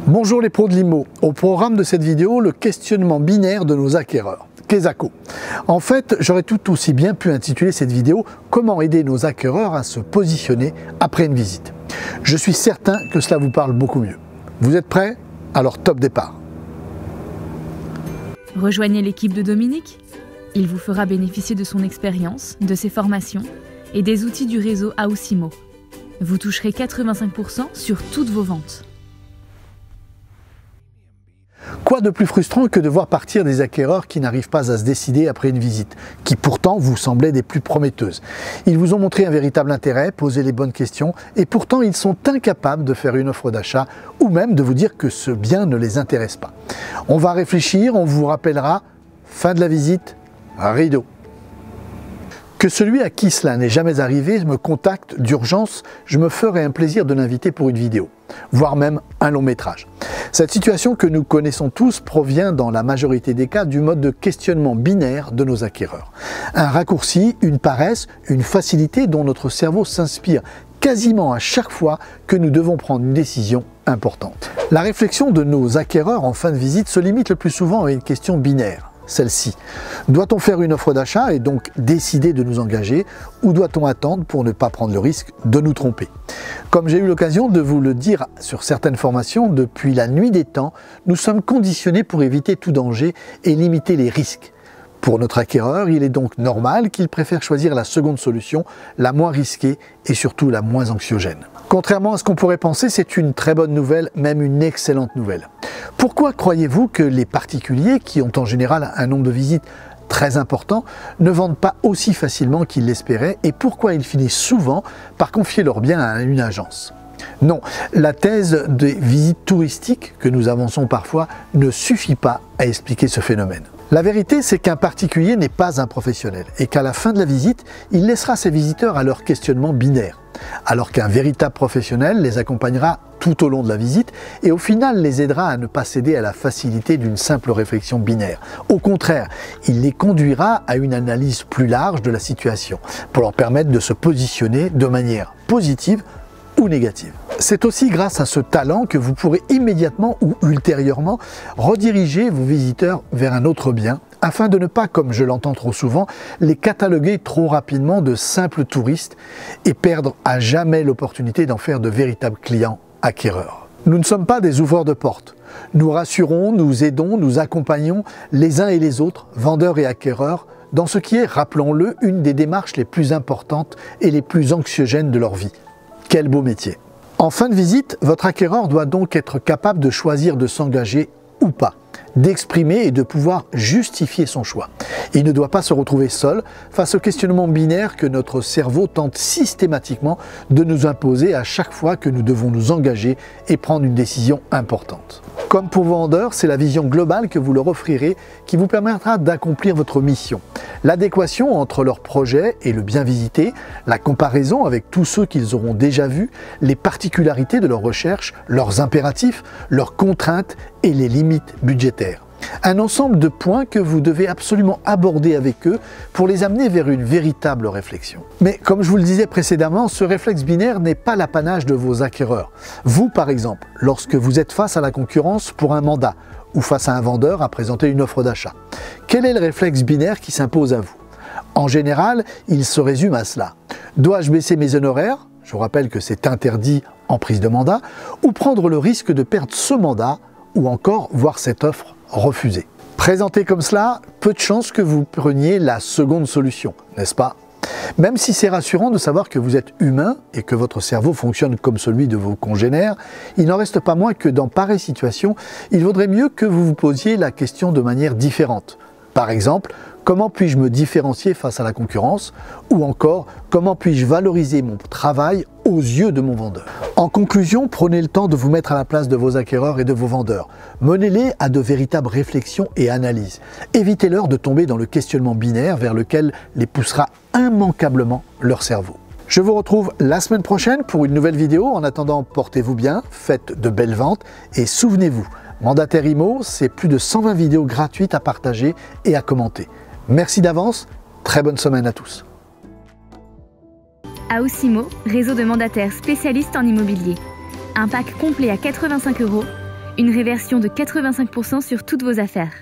Bonjour les pros de l'IMO. Au programme de cette vidéo, le questionnement binaire de nos acquéreurs. Quesaco. En fait, j'aurais tout aussi bien pu intituler cette vidéo « Comment aider nos acquéreurs à se positionner après une visite ». Je suis certain que cela vous parle beaucoup mieux. Vous êtes prêts? Alors top départ. Rejoignez l'équipe de Dominique. Il vous fera bénéficier de son expérience, de ses formations et des outils du réseau AOSIMO. Vous toucherez 85% sur toutes vos ventes. Quoi de plus frustrant que de voir partir des acquéreurs qui n'arrivent pas à se décider après une visite, qui pourtant vous semblaient des plus prometteuses. Ils vous ont montré un véritable intérêt, posé les bonnes questions, et pourtant ils sont incapables de faire une offre d'achat ou même de vous dire que ce bien ne les intéresse pas. On va réfléchir, on vous rappellera, fin de la visite, rideau. Que celui à qui cela n'est jamais arrivé me contacte d'urgence, je me ferai un plaisir de l'inviter pour une vidéo, voire même un long métrage. Cette situation que nous connaissons tous provient dans la majorité des cas du mode de questionnement binaire de nos acquéreurs. Un raccourci, une paresse, une facilité dont notre cerveau s'inspire quasiment à chaque fois que nous devons prendre une décision importante. La réflexion de nos acquéreurs en fin de visite se limite le plus souvent à une question binaire. Celle-ci. Doit-on faire une offre d'achat et donc décider de nous engager ou doit-on attendre pour ne pas prendre le risque de nous tromper? Comme j'ai eu l'occasion de vous le dire sur certaines formations, depuis la nuit des temps, nous sommes conditionnés pour éviter tout danger et limiter les risques. Pour notre acquéreur, il est donc normal qu'il préfère choisir la seconde solution, la moins risquée et surtout la moins anxiogène. Contrairement à ce qu'on pourrait penser, c'est une très bonne nouvelle, même une excellente nouvelle. Pourquoi croyez-vous que les particuliers, qui ont en général un nombre de visites très important, ne vendent pas aussi facilement qu'ils l'espéraient et pourquoi ils finissent souvent par confier leurs biens à une agence? Non, la thèse des visites touristiques que nous avançons parfois ne suffit pas à expliquer ce phénomène. La vérité, c'est qu'un particulier n'est pas un professionnel et qu'à la fin de la visite, il laissera ses visiteurs à leur questionnement binaire, alors qu'un véritable professionnel les accompagnera tout au long de la visite et au final les aidera à ne pas céder à la facilité d'une simple réflexion binaire. Au contraire, il les conduira à une analyse plus large de la situation pour leur permettre de se positionner de manière positive ou négative. C'est aussi grâce à ce talent que vous pourrez immédiatement ou ultérieurement rediriger vos visiteurs vers un autre bien afin de ne pas, comme je l'entends trop souvent, les cataloguer trop rapidement de simples touristes et perdre à jamais l'opportunité d'en faire de véritables clients acquéreurs. Nous ne sommes pas des ouvreurs de portes. Nous rassurons, nous aidons, nous accompagnons les uns et les autres, vendeurs et acquéreurs, dans ce qui est, rappelons-le, une des démarches les plus importantes et les plus anxiogènes de leur vie. Quel beau métier! En fin de visite, votre acquéreur doit donc être capable de choisir de s'engager ou pas, d'exprimer et de pouvoir justifier son choix. Il ne doit pas se retrouver seul face au questionnement binaire que notre cerveau tente systématiquement de nous imposer à chaque fois que nous devons nous engager et prendre une décision importante. Comme pour vos vendeurs, c'est la vision globale que vous leur offrirez qui vous permettra d'accomplir votre mission. L'adéquation entre leur projet et le bien visité, la comparaison avec tous ceux qu'ils auront déjà vus, les particularités de leur recherche, leurs impératifs, leurs contraintes et les limites budgétaires. Un ensemble de points que vous devez absolument aborder avec eux pour les amener vers une véritable réflexion. Mais comme je vous le disais précédemment, ce réflexe binaire n'est pas l'apanage de vos acquéreurs. Vous, par exemple, lorsque vous êtes face à la concurrence pour un mandat ou face à un vendeur à présenter une offre d'achat, quel est le réflexe binaire qui s'impose à vous? En général, il se résume à cela. Dois-je baisser mes honoraires? Je vous rappelle que c'est interdit en prise de mandat, ou prendre le risque de perdre ce mandat, ou encore voir cette offre refusée. Présenté comme cela, peu de chances que vous preniez la seconde solution, n'est-ce pas? Même si c'est rassurant de savoir que vous êtes humain et que votre cerveau fonctionne comme celui de vos congénères, il n'en reste pas moins que dans pareille situation, il vaudrait mieux que vous vous posiez la question de manière différente. Par exemple, comment puis-je me différencier face à la concurrence? Ou encore, comment puis-je valoriser mon travail aux yeux de mon vendeur? En conclusion, prenez le temps de vous mettre à la place de vos acquéreurs et de vos vendeurs. Menez-les à de véritables réflexions et analyses. Évitez-leur de tomber dans le questionnement binaire vers lequel les poussera immanquablement leur cerveau. Je vous retrouve la semaine prochaine pour une nouvelle vidéo. En attendant, portez-vous bien, faites de belles ventes et souvenez-vous, Mandataire IMO, c'est plus de 120 vidéos gratuites à partager et à commenter. Merci d'avance, très bonne semaine à tous. AOSIMO, réseau de mandataires spécialistes en immobilier. Un pack complet à 85 €, Une réversion de 85% sur toutes vos affaires.